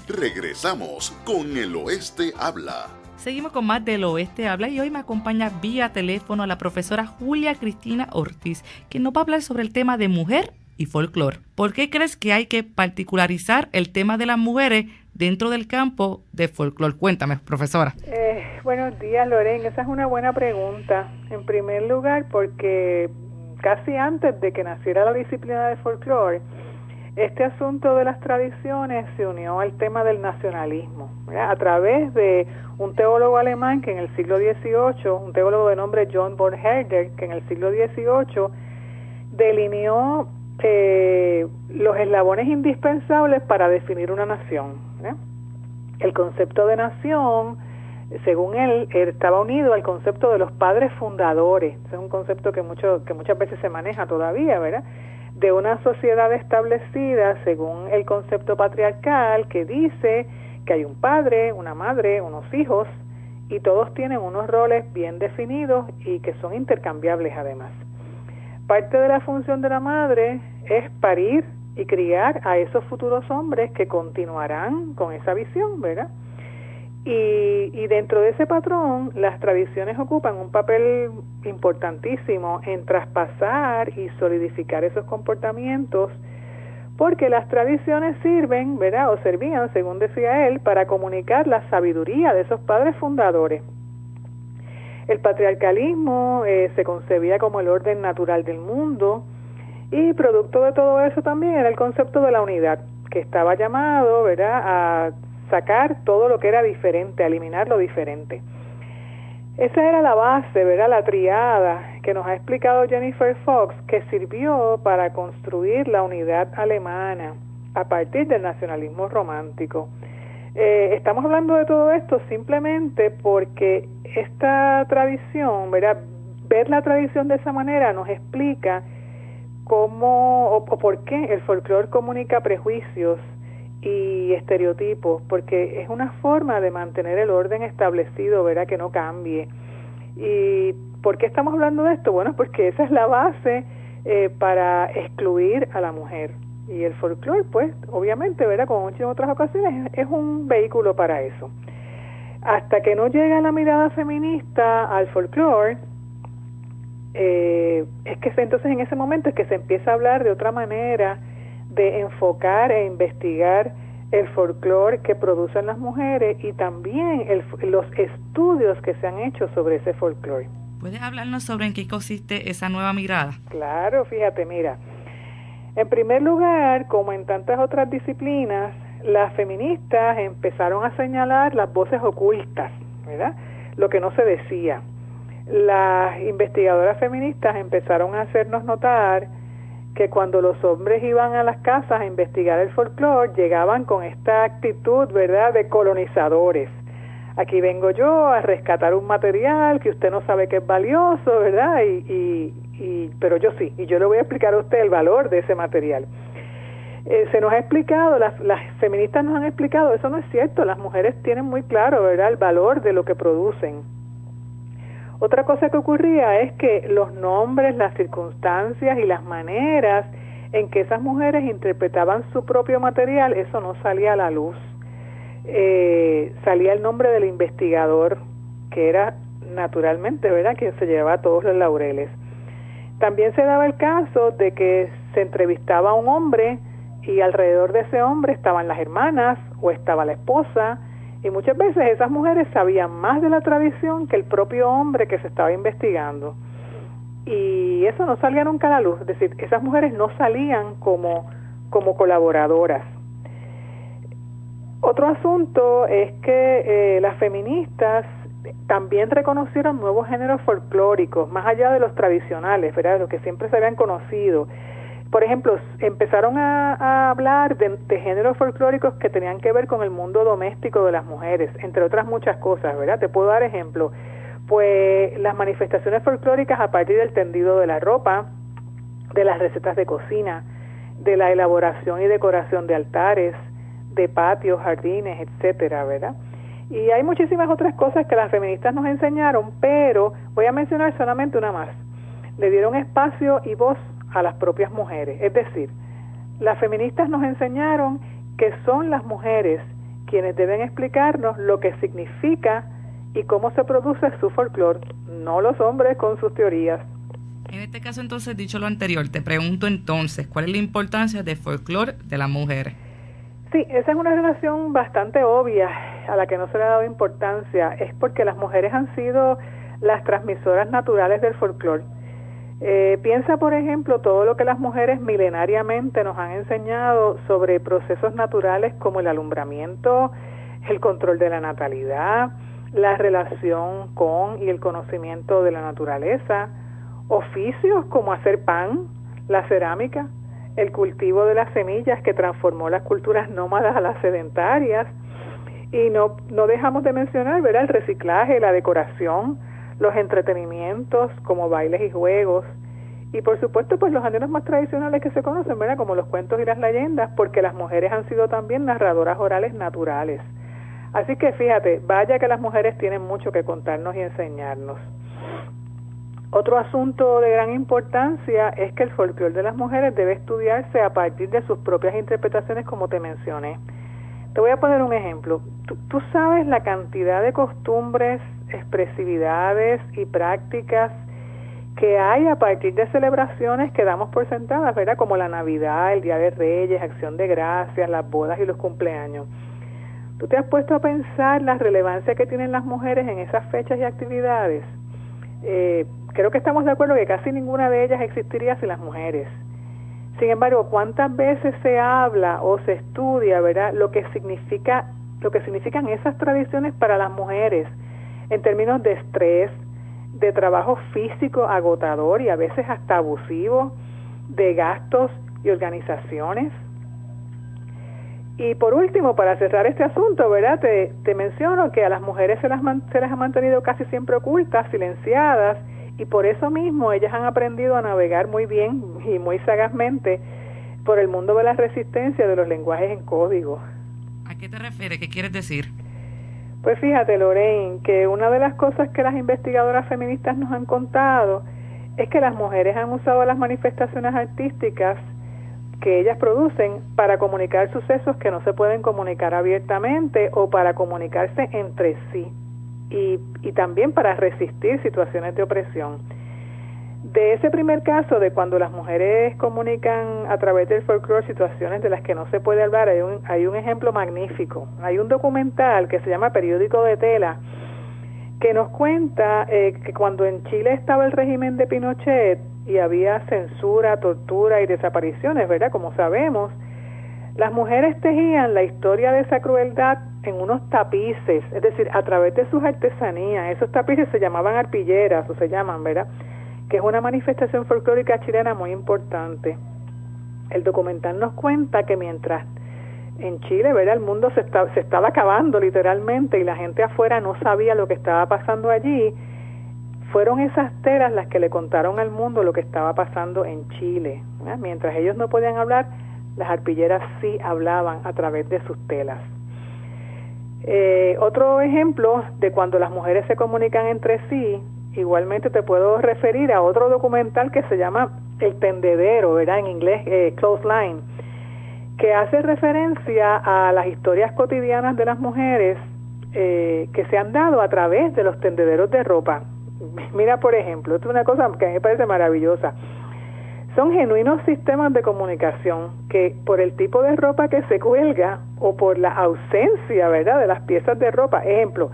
Regresamos con El Oeste Habla. Seguimos con más del Oeste Habla y hoy me acompaña vía teléfono la profesora Julia Cristina Ortiz, que nos va a hablar sobre el tema de mujer y folclore. ¿Por qué crees que hay que particularizar el tema de las mujeres dentro del campo de folclore? Cuéntame, profesora. Buenos días, Loren. Esa es una buena pregunta. En primer lugar, porque casi antes de que naciera la disciplina de folclore, este asunto de las tradiciones se unió al tema del nacionalismo, ¿verdad? A través de un teólogo alemán que en el siglo XVIII, un teólogo de nombre John Bornherder, que en el siglo XVIII delineó los eslabones indispensables para definir una nación, ¿verdad? El concepto de nación, según él, estaba unido al concepto de los padres fundadores. Ese es un concepto que muchas veces se maneja todavía, ¿verdad? De una sociedad establecida según el concepto patriarcal que dice que hay un padre, una madre, unos hijos, y todos tienen unos roles bien definidos y que son intercambiables además. Parte de la función de la madre es parir y criar a esos futuros hombres que continuarán con esa visión, ¿verdad? Y dentro de ese patrón, las tradiciones ocupan un papel importantísimo en traspasar y solidificar esos comportamientos, porque las tradiciones sirven, ¿verdad? O servían, según decía él, para comunicar la sabiduría de esos padres fundadores. El patriarcalismo se concebía como el orden natural del mundo, y producto de todo eso también era el concepto de la unidad, que estaba llamado, ¿verdad?, a sacar todo lo que era diferente, a eliminar lo diferente. Esa era la base, ¿verdad?, la triada que nos ha explicado Jennifer Fox, que sirvió para construir la unidad alemana a partir del nacionalismo romántico. Estamos hablando de todo esto simplemente porque esta tradición, ¿verdad?, ver la tradición de esa manera nos explica cómo o por qué el folclore comunica prejuicios y estereotipos, porque es una forma de mantener el orden establecido, ¿verdad?, que no cambie. ¿Y por qué estamos hablando de esto? Bueno, porque esa es la base para excluir a la mujer. Y el folclore, pues, obviamente, ¿verdad?, como en otras ocasiones, es un vehículo para eso. Hasta que no llega la mirada feminista al folclore, es que entonces en ese momento es que se empieza a hablar de otra manera de enfocar e investigar el folclore que producen las mujeres y también los estudios que se han hecho sobre ese folclore. ¿Puedes hablarnos sobre en qué consiste esa nueva mirada? Claro, fíjate, mira. En primer lugar, como en tantas otras disciplinas, las feministas empezaron a señalar las voces ocultas, ¿verdad?, lo que no se decía. Las investigadoras feministas empezaron a hacernos notar que cuando los hombres iban a las casas a investigar el folclore, llegaban con esta actitud, ¿verdad?, de colonizadores. Aquí vengo yo a rescatar un material que usted no sabe que es valioso, ¿verdad?, pero yo sí, y yo le voy a explicar a usted el valor de ese material. Se nos ha explicado, las feministas nos han explicado, eso no es cierto, las mujeres tienen muy claro, ¿verdad?, el valor de lo que producen. Otra cosa que ocurría es que los nombres, las circunstancias y las maneras en que esas mujeres interpretaban su propio material, eso no salía a la luz. Salía el nombre del investigador, que era naturalmente, ¿verdad?, quien se llevaba todos los laureles. También se daba el caso de que se entrevistaba a un hombre y alrededor de ese hombre estaban las hermanas o estaba la esposa, y muchas veces esas mujeres sabían más de la tradición que el propio hombre que se estaba investigando. Y eso no salía nunca a la luz, es decir, esas mujeres no salían como colaboradoras. Otro asunto es que las feministas también reconocieron nuevos géneros folclóricos, más allá de los tradicionales, ¿verdad?, los que siempre se habían conocido. Por ejemplo, empezaron a hablar de géneros folclóricos que tenían que ver con el mundo doméstico de las mujeres, entre otras muchas cosas, ¿verdad? Te puedo dar ejemplo. Pues las manifestaciones folclóricas a partir del tendido de la ropa, de las recetas de cocina, de la elaboración y decoración de altares, de patios, jardines, etcétera, ¿verdad? Y hay muchísimas otras cosas que las feministas nos enseñaron, pero voy a mencionar solamente una más. Le dieron espacio y voz a las propias mujeres. Es decir, las feministas nos enseñaron que son las mujeres quienes deben explicarnos lo que significa y cómo se produce su folclore, no los hombres con sus teorías. En este caso, entonces, dicho lo anterior, te pregunto entonces, ¿cuál es la importancia del folclore de la mujer? Sí, esa es una relación bastante obvia a la que no se le ha dado importancia. Es porque las mujeres han sido las transmisoras naturales del folclore. Piensa, por ejemplo, todo lo que las mujeres milenariamente nos han enseñado sobre procesos naturales como el alumbramiento, el control de la natalidad, la relación con y el conocimiento de la naturaleza, oficios como hacer pan, la cerámica, el cultivo de las semillas que transformó las culturas nómadas a las sedentarias, y no dejamos de mencionar, ¿verdad?, el reciclaje, la decoración, los entretenimientos como bailes y juegos, y por supuesto pues los géneros más tradicionales que se conocen, ¿verdad?, como los cuentos y las leyendas, porque las mujeres han sido también narradoras orales naturales. Así que fíjate, vaya que las mujeres tienen mucho que contarnos y enseñarnos. Otro asunto de gran importancia es que el folclore de las mujeres debe estudiarse a partir de sus propias interpretaciones, como te mencioné. Te voy a poner un ejemplo. Tú sabes la cantidad de costumbres, expresividades y prácticas que hay a partir de celebraciones que damos por sentadas, ¿verdad?, como la Navidad, el Día de Reyes, Acción de Gracias, las bodas y los cumpleaños. ¿Tú te has puesto a pensar la relevancia que tienen las mujeres en esas fechas y actividades? Creo que estamos de acuerdo que casi ninguna de ellas existiría sin las mujeres. Sin embargo, ¿cuántas veces se habla o se estudia, ¿verdad?, lo que significan esas tradiciones para las mujeres en términos de estrés, de trabajo físico agotador y a veces hasta abusivo, de gastos y organizaciones? Y por último, para cerrar este asunto, ¿verdad?, te menciono que a las mujeres se las ha mantenido casi siempre ocultas, silenciadas, y por eso mismo ellas han aprendido a navegar muy bien y muy sagazmente por el mundo de la resistencia de los lenguajes en código. ¿A qué te refieres? ¿Qué quieres decir? Pues fíjate, Lorraine, que una de las cosas que las investigadoras feministas nos han contado es que las mujeres han usado las manifestaciones artísticas que ellas producen para comunicar sucesos que no se pueden comunicar abiertamente o para comunicarse entre sí y también para resistir situaciones de opresión. De ese primer caso de cuando las mujeres comunican a través del folclore situaciones de las que no se puede hablar, hay un ejemplo magnífico. Hay un documental que se llama Periódico de Tela que nos cuenta que cuando en Chile estaba el régimen de Pinochet y había censura, tortura y desapariciones, ¿verdad?, como sabemos, las mujeres tejían la historia de esa crueldad en unos tapices, es decir, a través de sus artesanías. Esos tapices se llamaban arpilleras, o se llaman, ¿verdad?, que es una manifestación folclórica chilena muy importante. El documental nos cuenta que mientras en Chile, ¿verdad?, el mundo se estaba acabando literalmente y la gente afuera no sabía lo que estaba pasando allí, fueron esas telas las que le contaron al mundo lo que estaba pasando en Chile, ¿verdad? Mientras ellos no podían hablar, las arpilleras sí hablaban a través de sus telas. Otro ejemplo de cuando las mujeres se comunican entre sí, igualmente te puedo referir a otro documental que se llama El Tendedero, ¿verdad?, en inglés Clothesline, que hace referencia a las historias cotidianas de las mujeres que se han dado a través de los tendederos de ropa. Mira, por ejemplo, esto es una cosa que a mí me parece maravillosa. Son genuinos sistemas de comunicación que por el tipo de ropa que se cuelga o por la ausencia, ¿verdad?, de las piezas de ropa. Ejemplo,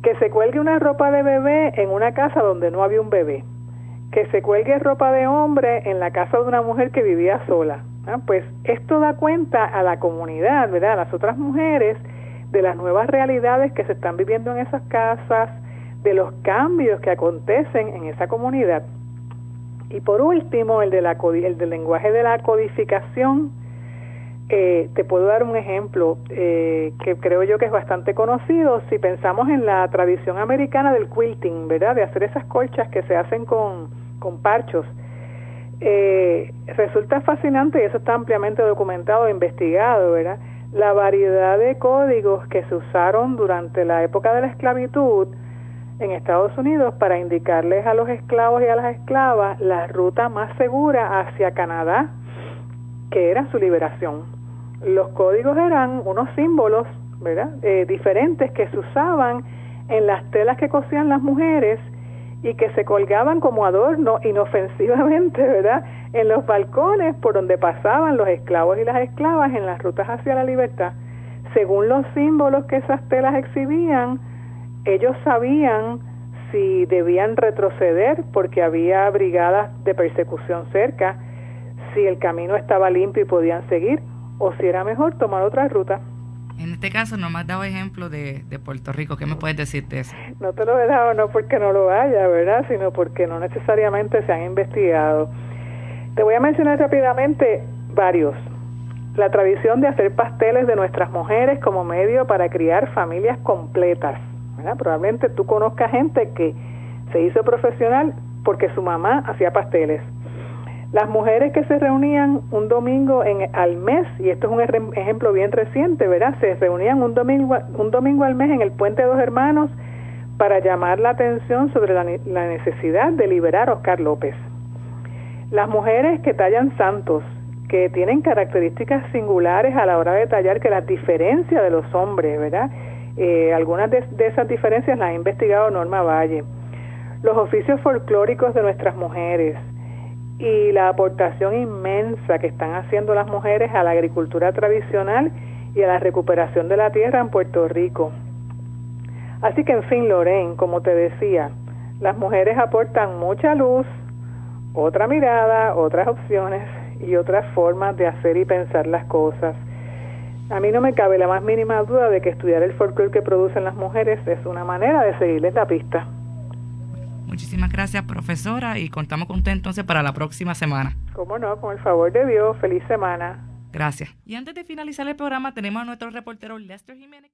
que se cuelgue una ropa de bebé en una casa donde no había un bebé. Que se cuelgue ropa de hombre en la casa de una mujer que vivía sola. Pues esto da cuenta a la comunidad, ¿verdad?, a las otras mujeres, de las nuevas realidades que se están viviendo en esas casas, de los cambios que acontecen en esa comunidad. Y por último, el del lenguaje de la codificación. Te puedo dar un ejemplo que creo yo que es bastante conocido. Si pensamos en la tradición americana del quilting, ¿verdad?, de hacer esas colchas que se hacen con parchos, resulta fascinante, y eso está ampliamente documentado e investigado, ¿verdad?, la variedad de códigos que se usaron durante la época de la esclavitud en Estados Unidos para indicarles a los esclavos y a las esclavas la ruta más segura hacia Canadá, que era su liberación. Los códigos eran unos símbolos ¿verdad? Diferentes que se usaban en las telas que cosían las mujeres y que se colgaban como adorno inofensivamente, ¿verdad?, en los balcones por donde pasaban los esclavos y las esclavas en las rutas hacia la libertad. Según los símbolos que esas telas exhibían, ellos sabían si debían retroceder porque había brigadas de persecución cerca, si el camino estaba limpio y podían seguir, o si era mejor tomar otra ruta. En este caso no me has dado ejemplo de Puerto Rico. ¿Qué me puedes decir de eso? No te lo he dado no porque no lo haya, ¿verdad?, sino porque no necesariamente se han investigado. Te voy a mencionar rápidamente varios. La tradición de hacer pasteles de nuestras mujeres como medio para criar familias completas, ¿verdad? Probablemente tú conozcas gente que se hizo profesional porque su mamá hacía pasteles. Las mujeres que se reunían un domingo al mes, y esto es un ejemplo bien reciente, ¿verdad? Se reunían un domingo al mes en el Puente de Dos Hermanos para llamar la atención sobre la necesidad de liberar a Oscar López. Las mujeres que tallan santos, que tienen características singulares a la hora de tallar que las diferencia de los hombres, ¿verdad? Algunas de esas diferencias las ha investigado Norma Valle. Los oficios folclóricos de nuestras mujeres y la aportación inmensa que están haciendo las mujeres a la agricultura tradicional y a la recuperación de la tierra en Puerto Rico. Así que, en fin, Lorraine, como te decía, las mujeres aportan mucha luz, otra mirada, otras opciones y otras formas de hacer y pensar las cosas. A mí no me cabe la más mínima duda de que estudiar el folclore que producen las mujeres es una manera de seguirles la pista. Muchísimas gracias, profesora, y contamos con usted entonces para la próxima semana. Cómo no, con el favor de Dios. Feliz semana. Gracias. Y antes de finalizar el programa tenemos a nuestro reportero Lester Jiménez.